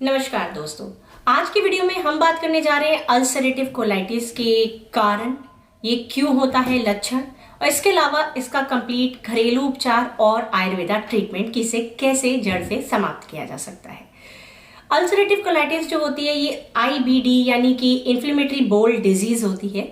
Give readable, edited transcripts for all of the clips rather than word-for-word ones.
नमस्कार दोस्तों, आज की वीडियो में हम बात करने जा रहे हैं अल्सरेटिव कोलाइटिस के कारण, ये क्यों होता है, लक्षण और इसके अलावा इसका कंप्लीट घरेलू उपचार और आयुर्वेदा ट्रीटमेंट किसे कैसे जड़ से समाप्त किया जा सकता है। अल्सरेटिव कोलाइटिस जो होती है ये IBD यानी कि इन्फ्लेमेटरी बाउल डिजीज होती है।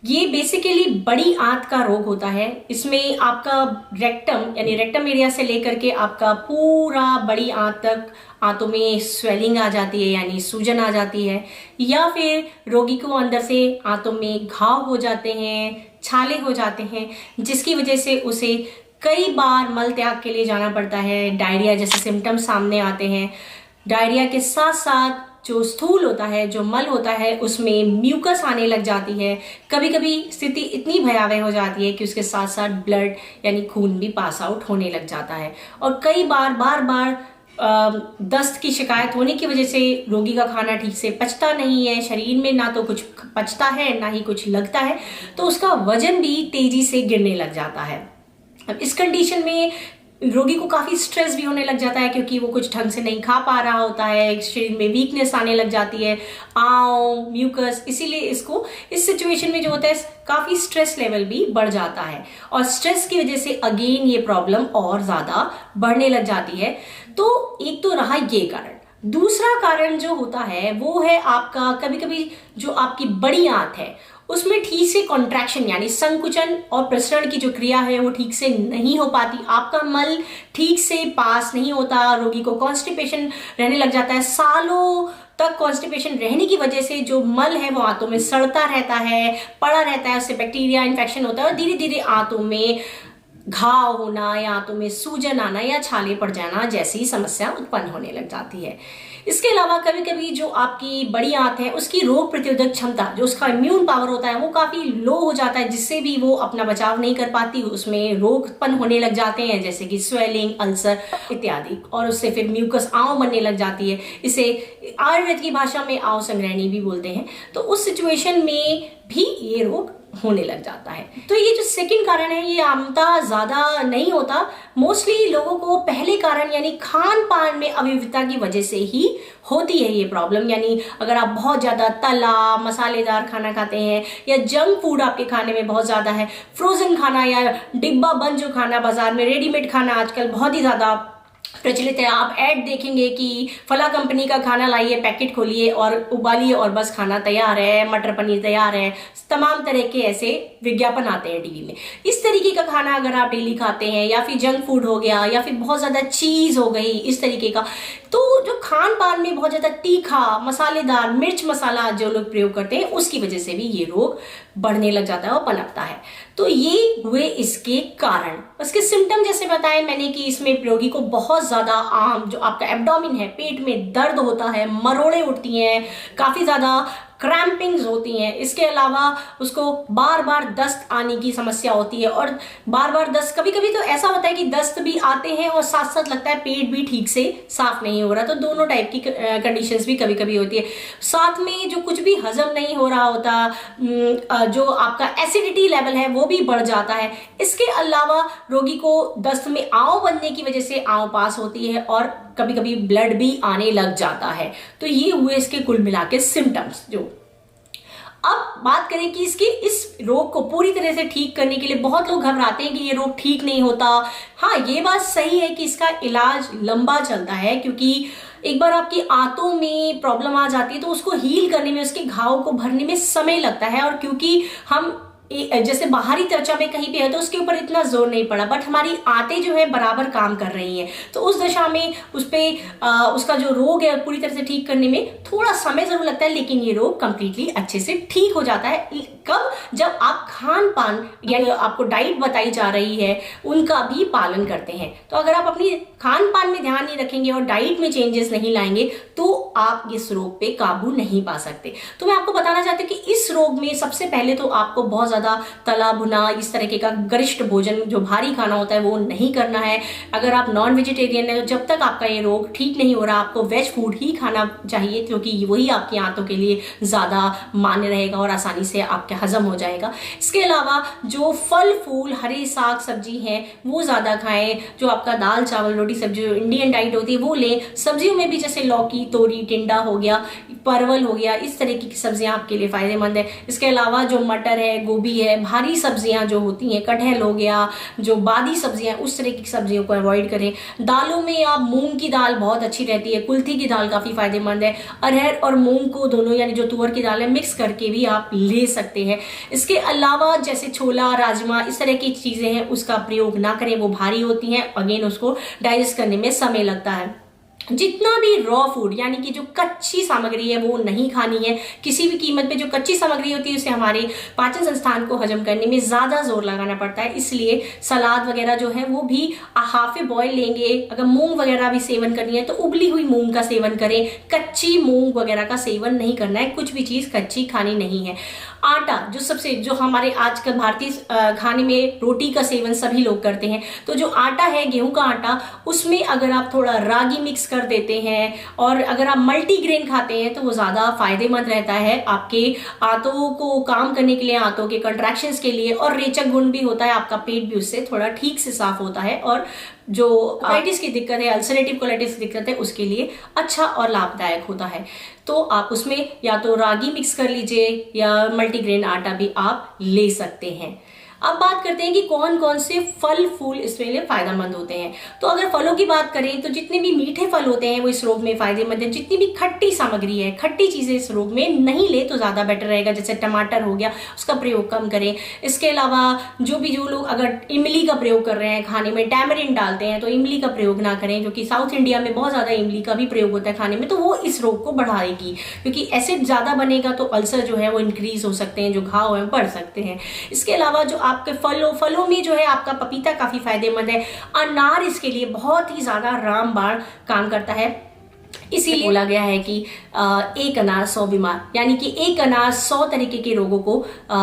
ये बेसिकली बड़ी आंत का रोग होता है। इसमें आपका रेक्टम यानी रेक्टम एरिया से लेकर के आपका पूरा बड़ी आंत तक आंतों में स्वेलिंग आ जाती है यानी सूजन आ जाती है, या फिर रोगी को अंदर से आंतों में घाव हो जाते हैं, छाले हो जाते हैं, जिसकी वजह से उसे कई बार मल त्याग के लिए जाना पड़ता है। डायरिया जैसे सिम्टम्स सामने आते हैं। डायरिया के साथ साथ जो स्थूल होता है, जो मल होता है, उसमें म्यूकस आने लग जाती है। कभी कभी स्थिति इतनी भयावह हो जाती है कि उसके साथ साथ ब्लड यानी खून भी पास आउट होने लग जाता है। और कई बार दस्त की शिकायत होने की वजह से रोगी का खाना ठीक से पचता नहीं है, शरीर में ना तो कुछ पचता है ना ही कुछ लगता है, तो उसका वजन भी तेजी से गिरने लग जाता है। अब इस कंडीशन में रोगी को काफी स्ट्रेस भी होने लग जाता है, क्योंकि वो कुछ ढंग से नहीं खा पा रहा होता है, शरीर में वीकनेस आने लग जाती है, म्यूकस। इसीलिए इसको इस सिचुएशन में जो होता है काफी स्ट्रेस लेवल भी बढ़ जाता है, और स्ट्रेस की वजह से अगेन ये प्रॉब्लम और ज्यादा बढ़ने लग जाती है। तो एक तो रहा ये कारण। दूसरा कारण जो होता है वो है आपका कभी कभी जो आपकी बड़ी आंत है उसमें ठीक से कॉन्ट्रैक्शन यानी संकुचन और प्रसरण की जो क्रिया है वो ठीक से नहीं हो पाती। आपका मल ठीक से पास नहीं होता, रोगी को कॉन्स्टिपेशन रहने लग जाता है। सालों तक कॉन्स्टिपेशन रहने की वजह से जो मल है वो आंतों में सड़ता रहता है, पड़ा रहता है, उससे बैक्टीरिया इन्फेक्शन होता है और धीरे धीरे आंतों में घाव होना या आंतों में सूजन आना या छाले पड़ जाना जैसी समस्या उत्पन्न होने लग जाती है। इसके अलावा कभी कभी जो आपकी बड़ी आंत है उसकी रोग प्रतिरोधक क्षमता, जो उसका इम्यून पावर होता है, वो काफी लो हो जाता है, जिससे भी वो अपना बचाव नहीं कर पाती। उसमें रोग उत्पन्न होने लग जाते हैं जैसे कि स्वेलिंग, अल्सर इत्यादि, और उससे फिर म्यूकस आंव बनने लग जाती है। इसे आयुर्वेद की भाषा में आंव संग्रहणी भी बोलते हैं। तो उस सिचुएशन में भी ये रोग होने लग जाता है। तो ये जो सेकंड कारण है ये आमतः ज्यादा नहीं होता। मोस्टली लोगों को पहले कारण यानी खान पान में अविविधता की वजह से ही होती है ये प्रॉब्लम। यानी अगर आप बहुत ज्यादा तला मसालेदार खाना खाते हैं या जंक फूड आपके खाने में बहुत ज्यादा है, फ्रोजन खाना या डिब्बा बंद जो खाना बाजार में रेडीमेड खाना आजकल बहुत ही ज्यादा प्रचलित है। आप ऐड देखेंगे कि फला कंपनी का खाना लाइए, पैकेट खोलिए और उबालिए और बस खाना तैयार है, मटर पनीर तैयार है, तमाम तरह के ऐसे विज्ञापन आते हैं टीवी में। इस तरीके का खाना अगर आप डेली खाते हैं, या फिर जंक फूड हो गया, या फिर बहुत ज्यादा चीज हो गई, इस तरीके का, तो जो खान पान में बहुत ज्यादा तीखा मसालेदार मिर्च मसाला जो लोग प्रयोग करते हैं उसकी वजह से भी ये रोग बढ़ने लग जाता है और पनपता है। तो ये हुए इसके कारण। उसके सिम्टम जैसे बताए मैंने कि इसमें रोगी को बहुत ज्यादा आम जो आपका एब्डोमेन है, पेट में दर्द होता है, मरोड़े उठती हैं, काफी ज्यादा क्रैम्पिंग्स होती हैं। इसके अलावा उसको बार बार दस्त आने की समस्या होती है, और बार बार दस्त, कभी कभी तो ऐसा होता है कि दस्त भी आते हैं और साथ साथ लगता है पेट भी ठीक से साफ नहीं हो रहा। तो दोनों टाइप की कंडीशंस भी कभी कभी होती है। साथ में जो कुछ भी हजम नहीं हो रहा होता, जो आपका एसिडिटी लेवल है वो भी बढ़ जाता है। इसके अलावा रोगी को दस्त में आंव बनने की वजह से आंव पास होती है और कभी कभी ब्लड भी आने लग जाता है। तो ये हुए इसके कुल मिला के सिम्टम्स। जो अब बात करें कि इसके इस रोग को पूरी तरह से ठीक करने के लिए बहुत लोग घबराते हैं कि ये रोग ठीक नहीं होता। हाँ, ये बात सही है कि इसका इलाज लंबा चलता है, क्योंकि एक बार आपकी आंतों में प्रॉब्लम आ जाती है तो उसको हील करने में, उसके घाव को भरने में समय लगता है। और क्योंकि हम जैसे बाहरी त्वचा में कहीं पे है तो उसके ऊपर इतना जोर नहीं पड़ा, बट हमारी आंतें जो है बराबर काम कर रही हैं, तो उस दशा में उस पे उसका जो रोग है पूरी तरह से ठीक करने में थोड़ा समय जरूर लगता है, लेकिन ये रोग कंप्लीटली अच्छे से ठीक हो जाता है। कब? जब आप खान पान यानी आपको डाइट बताई जा रही है उनका भी पालन करते हैं। तो अगर आप अपनी खान पान में ध्यान नहीं रखेंगे और डाइट में चेंजेस नहीं लाएंगे तो आप इस रोग पे काबू नहीं पा सकते। तो मैं आपको बताना चाहती हूँ कि इस रोग में सबसे पहले तो आपको बहुत ज़्यादा तला भुना इस तरीके का गरिष्ठ भोजन जो भारी खाना होता है वो नहीं करना है। अगर आप नॉन वेजिटेरियन है तो जब तक आपका ये रोग ठीक नहीं हो रहा आपको वेज फूड ही खाना चाहिए, क्योंकि वही आपकी आंतों के लिए ज़्यादा मान्य रहेगा और आसानी से आपके हजम हो जाएगा। इसके अलावा जो फल फूल हरे साग सब्जी हैं वो ज़्यादा खाएं। जो आपका दाल चावल रोटी सब्जी जो इंडियन डाइट होती है वो लें। सब्जियों में भी जैसे लौकी, तोरी, टिंडा हो गया, परवल हो गया, इस तरीके की सब्जियां आपके लिए फायदेमंद है। इसके अलावा जो मटर है, गोभी है, भारी सब्जियां जो होती हैं, कटहल हो गया, जो बादी सब्जियां उस तरीके की सब्जियों को अवॉइड करें। दालों में आप मूंग की दाल बहुत अच्छी रहती है, कुल्थी की दाल काफी फायदेमंद है। अरहर और मूंग को दोनों यानी जो तुअर की दाल है मिक्स करके भी आप ले सकते हैं। इसके अलावा जैसे छोला, राजमा इस तरह की चीजें हैं उसका प्रयोग ना करें, वो भारी होती हैं, अगेन उसको डाइजेस्ट करने में समय लगता है। जितना भी रॉ फूड यानी कि जो कच्ची सामग्री है वो नहीं खानी है। किसी भी कीमत पे जो कच्ची सामग्री होती है उसे हमारे पाचन संस्थान को हजम करने में ज्यादा जोर लगाना पड़ता है, इसलिए सलाद वगैरह जो है वो भी हाफ ए बॉयल लेंगे। अगर मूंग वगैरह भी सेवन करनी है तो उबली हुई मूंग का सेवन करें, कच्ची मूंग वगैरह का सेवन नहीं करना है, कुछ भी चीज कच्ची खानी नहीं है। आटा जो हमारे आजकल भारतीय खाने में रोटी का सेवन सभी लोग करते हैं, तो जो आटा है गेहूं का आटा उसमें अगर आप थोड़ा रागी मिक्स कर देते हैं और अगर आप मल्टीग्रेन खाते हैं तो वो ज्यादा फायदेमंद रहता है आपके आंतों को काम करने के लिए, आंतों के कंट्रैक्शंस के लिए, और रेचक गुण भी होता है, आपका पेट भी उससे थोड़ा ठीक से साफ होता है और जो कोलाइटिस की दिक्कत है, अल्सरेटिव कोलाइटिस की दिक्कत है उसके लिए अच्छा और लाभदायक होता है। तो आप उसमें या तो रागी मिक्स कर लीजिए या मल्टीग्रेन आटा भी आप ले सकते हैं। अब बात करते हैं कि कौन कौन से फल फूल इसमें लिए फायदेमंद होते हैं। तो अगर फलों की बात करें तो जितने भी मीठे फल होते हैं वो इस रोग में फायदेमंद है। जितनी भी खट्टी सामग्री है, खट्टी चीजें इस रोग में नहीं ले तो ज्यादा बेटर रहेगा। जैसे टमाटर हो गया उसका प्रयोग कम करें। इसके अलावा जो लोग अगर इमली का प्रयोग कर रहे हैं खाने में, टैमरिन डालते हैं, तो इमली का प्रयोग ना करें, जो कि साउथ इंडिया में बहुत ज्यादा इमली का भी प्रयोग होता है खाने में, तो वो इस रोग को बढ़ाएगी, क्योंकि एसिड ज्यादा बनेगा तो अल्सर जो है वो इंक्रीज हो सकते हैं, जो घाव है बढ़ सकते हैं। इसके अलावा जो आपके फलों में जो है आपका पपीता काफी फायदेमंद है। अनार इसके लिए बहुत ही ज्यादा रामबाण काम करता है, इसीलिए बोला गया है कि एक अनार 100 बीमार, यानी कि एक अनार 100 तरीके के रोगों को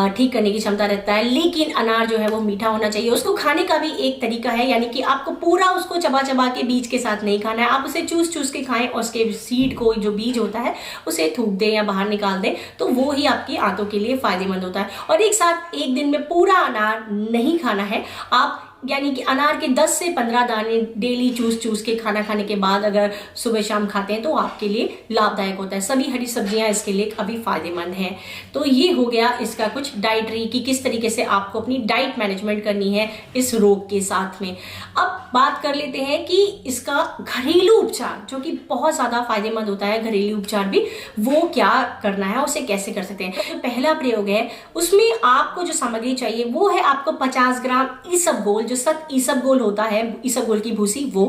ठीक करने की क्षमता रखता है। लेकिन अनार जो है वो मीठा होना चाहिए। उसको खाने का भी एक तरीका है, यानी कि आपको पूरा उसको चबा चबा के बीज के साथ नहीं खाना है, आप उसे चूस चूस के खाएं और उसके सीड को, जो बीज होता है, उसे थूक दें या बाहर निकाल दें, तो वो ही आपकी आंतों के लिए फायदेमंद होता है। और एक साथ एक दिन में पूरा अनार नहीं खाना है आप, यानी कि अनार के 10 से 15 दाने डेली चूस चूस के खाना खाने के बाद अगर सुबह शाम खाते हैं तो आपके लिए लाभदायक होता है। सभी हरी सब्जियां इसके लिए काफी फायदेमंद हैं। तो ये हो गया इसका कुछ डाइटरी कि किस तरीके से आपको अपनी डाइट मैनेजमेंट करनी है इस रोग के साथ में। अब बात कर लेते हैं कि इसका घरेलू उपचार, जो कि बहुत ज्यादा फायदेमंद होता है, घरेलू उपचार भी, वो क्या करना है, उसे कैसे कर सकते हैं। तो पहला प्रयोग है, उसमें आपको जो सामग्री चाहिए वो है आपको 50 ग्राम ईसबगोल, जो सत ईसबगोल होता है, ईसबगोल की भूसी, वो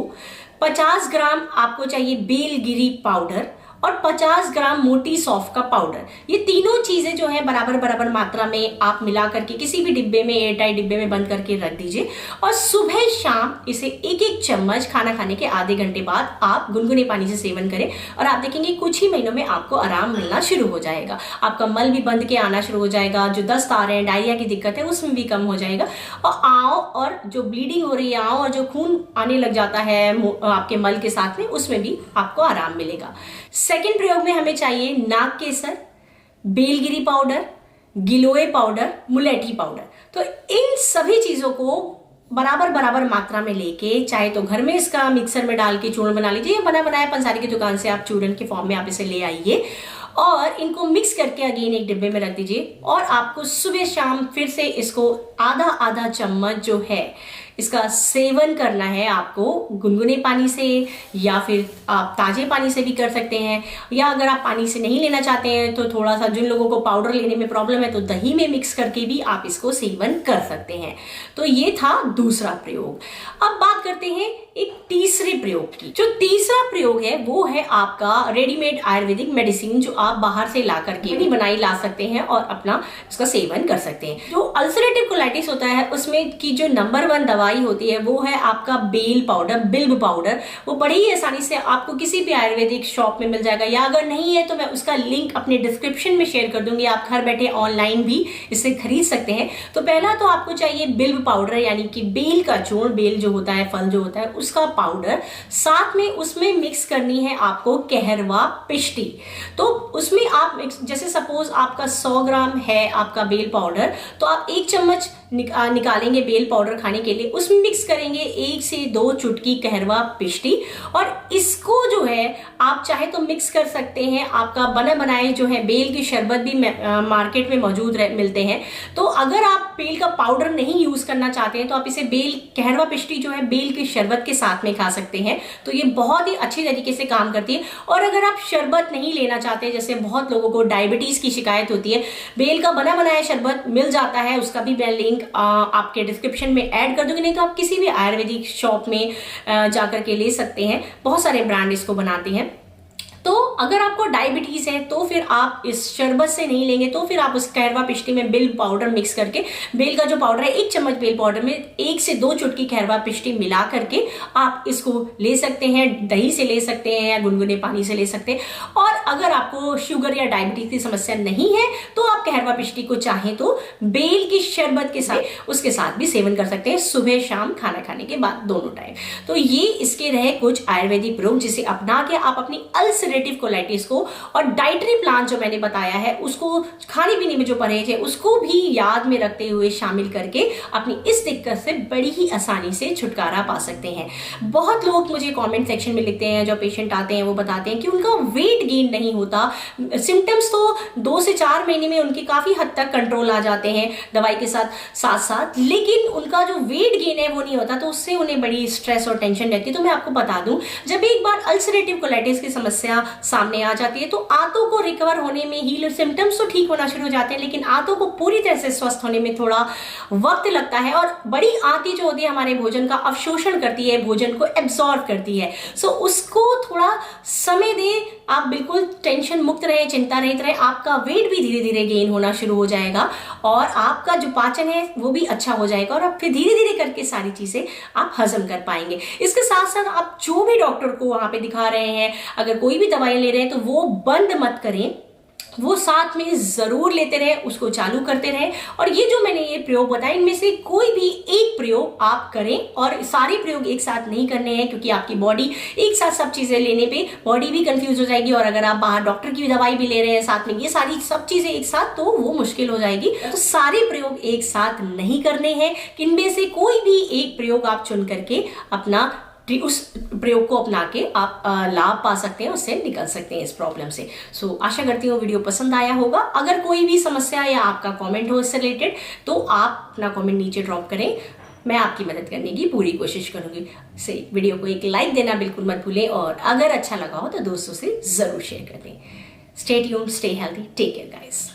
50 ग्राम आपको चाहिए बेलगिरी पाउडर और 50 ग्राम मोटी सौंफ का पाउडर। ये तीनों चीजें जो है बराबर बराबर मात्रा में आप मिला करके किसी भी डिब्बे में, एयरटाइट डिब्बे में बंद करके रख दीजिए और सुबह शाम इसे एक एक चम्मच खाना खाने के आधे घंटे बाद आप गुनगुने पानी से सेवन करें और आप देखेंगे कुछ ही महीनों में आपको आराम मिलना शुरू हो जाएगा। आपका मल भी बंद के आना शुरू हो जाएगा, जो दस्त आ रहे हैं, डायरिया की दिक्कत है, उसमें भी कम हो जाएगा और आंव और जो ब्लीडिंग हो रही है आंव और जो खून आने लग जाता है आपके मल के साथ में, उसमें भी आपको आराम मिलेगा। सेकेंड प्रयोग में हमें चाहिए नाग केसर, बेलगिरी पाउडर, गिलोय पाउडर, मुलेठी पाउडर। तो इन सभी चीजों को बराबर बराबर मात्रा में लेके, चाहे तो घर में इसका मिक्सर में डाल के चूर्ण बना लीजिए या बना बनाया पंसारी की दुकान से आप चूर्ण के फॉर्म में आप इसे ले आइए और इनको मिक्स करके अगेन एक डिब्बे में रख दीजिए और आपको सुबह शाम फिर से इसको आधा आधा चम्मच जो है इसका सेवन करना है आपको गुनगुने पानी से, या फिर आप ताजे पानी से भी कर सकते हैं, या अगर आप पानी से नहीं लेना चाहते हैं तो थोड़ा सा, जिन लोगों को पाउडर लेने में प्रॉब्लम है, तो दही में मिक्स करके भी आप इसको सेवन कर सकते हैं। तो ये था दूसरा प्रयोग। अब बात करते हैं एक तीसरे प्रयोग की। जो तीसरा प्रयोग है वो है आपका रेडीमेड आयुर्वेदिक मेडिसिन, जो आप बाहर से ला करके भी बनाई ला सकते हैं और अपना इसका सेवन कर सकते हैं। जो अल्सरेटिव कोलाइटिस होता है उसमें की जो नंबर 1 दवा दवाई होती है वो है आपका बेल पाउडर, बिल्व पाउडर। वो बड़ी ही आसानी से आपको किसी भी आयुर्वेदिक शॉप में मिल जाएगा, या अगर नहीं है तो मैं उसका लिंक अपने डिस्क्रिप्शन में शेयर कर दूंगी, आप घर बैठे ऑनलाइन भी इसे खरीद सकते हैं। तो पहला तो आपको चाहिए बिल्व पाउडर, यानी कि बेल का चूर्ण, बेल जो होता है, फल जो होता है उसका पाउडर। साथ में उसमें मिक्स करनी है आपको कहरवा पिष्टी। तो उसमें आप जैसे सपोज आपका 100 ग्राम है आपका बेल पाउडर, तो आप 1 चम्मच निकालेंगे बेल पाउडर खाने के लिए, उसमें मिक्स करेंगे 1 से 2 चुटकी कहरवा पिष्टी। और इसको जो है आप चाहे तो मिक्स कर सकते हैं, आपका बना बनाए जो है बेल की शरबत भी मार्केट में मौजूद मिलते हैं। तो अगर आप बेल का पाउडर नहीं यूज करना चाहते हैं तो आप इसे बेल कहरवा पिष्टी जो है बेल की शरबत के साथ में खा सकते हैं। तो ये बहुत ही अच्छी तरीके से काम करती है। और अगर आप शरबत नहीं लेना चाहते, जैसे बहुत लोगों को डायबिटीज की शिकायत होती है, बेल का बना बनाया शरबत मिल जाता है, उसका भी मैं लिंक आपके डिस्क्रिप्शन में ऐड कर दूंगी। नहीं तो आप किसी भी आयुर्वेदिक शॉप में जाकर के ले सकते हैं, बहुत सारे ब्रांड इसको बनाते हैं। तो अगर आपको डायबिटीज है तो फिर आप इस शरबत से नहीं लेंगे, तो फिर आप उस कहरवा पिष्टी में बेल पाउडर मिक्स करके, बेल का जो पाउडर है 1 चम्मच बेल पाउडर में 1 से 2 चुटकी कहरवा पिष्टी मिला करके आप इसको ले सकते हैं। दही से ले सकते हैं या गुनगुने पानी से ले सकते हैं। और अगर आपको शुगर या डायबिटीज की समस्या नहीं है तो आप कहरवा पिष्टी को चाहें तो बेल की शरबत के साथ उसके साथ भी सेवन कर सकते हैं, सुबह शाम खाना खाने के बाद दोनों टाइम। तो ये इसके रहे कुछ आयुर्वेदिक प्रयोग जिसे अपना के आप अपनी अल्सरेटिव कोलाइटिस को और डाइटरी प्लान जो मैंने बताया है उसको, खाने पीने में जो परहेज है उसको भी याद में रखते हुए शामिल करके अपनी इस दिक्कत से बड़ी ही आसानी से छुटकारा पा सकते हैं। बहुत लोग मुझे कमेंट सेक्शन में लिखते हैं, जो पेशेंट आते हैं वो बताते हैं कि उनका वेट गेन नहीं होता। सिम्टम्स तो 2 से 4 महीने में उनकी काफी हद तक कंट्रोल आ जाते हैं दवाई के साथ साथ, लेकिन उनका जो वेट गेन है वो नहीं होता। तो उससे उन्हें बड़ी स्ट्रेस और टेंशन रहती है। तो मैं आपको बता दूं, जब एक बार अल्सरेटिव कोलाइटिस की समस्या सामने आ जाती है तो आंतों को रिकवर होने में, हील सिम्टम्स तो ठीक होना शुरू हो जाते हैं, लेकिन आंतों को पूरी तरह से स्वस्थ होने में थोड़ा वक्त लगता है। और बड़ी आंती जो होती है हमारे भोजन का अवशोषण करती है, भोजन को एब्जॉर्ब करती है। सो उसको थोड़ा समय दें, आप बिल्कुल टेंशन मुक्त रहे, चिंता रहित रहे, आपका वेट भी धीरे धीरे गेन होना शुरू हो जाएगा और आपका जो पाचन है वो भी अच्छा हो जाएगा और आप फिर धीरे धीरे करके सारी चीजें आप हजम कर पाएंगे। इसके साथ साथ आप जो भी डॉक्टर को वहां पे दिखा रहे हैं, अगर कोई भी दवाई ले रहे हैं तो वो बंद मत करें, वो साथ में जरूर लेते रहे, उसको चालू करते रहे। और ये जो मैंने ये प्रयोग बताए इनमें से कोई भी एक प्रयोग आप करें, और सारे प्रयोग एक साथ नहीं करने हैं क्योंकि आपकी बॉडी एक साथ सब चीजें लेने पे बॉडी भी कंफ्यूज हो जाएगी। और अगर आप बाहर डॉक्टर की दवाई भी ले रहे हैं साथ में, ये सारी सब चीजें एक साथ, तो वो मुश्किल हो जाएगी। तो सारे प्रयोग एक साथ नहीं करने हैं, इनमें से कोई भी एक प्रयोग आप चुन करके अपना उस प्रयोग को अपना के आप लाभ पा सकते हैं, उससे निकल सकते हैं इस प्रॉब्लम से। सो आशा करती हूँ वीडियो पसंद आया होगा। अगर कोई भी समस्या या आपका कमेंट हो इससे रिलेटेड तो आप अपना कमेंट नीचे ड्रॉप करें, मैं आपकी मदद करने की पूरी कोशिश करूंगी। से वीडियो को एक लाइक देना बिल्कुल मत भूलें और अगर अच्छा लगा हो तो दोस्तों से जरूर शेयर कर दें। Stay tuned, stay healthy, take care guys.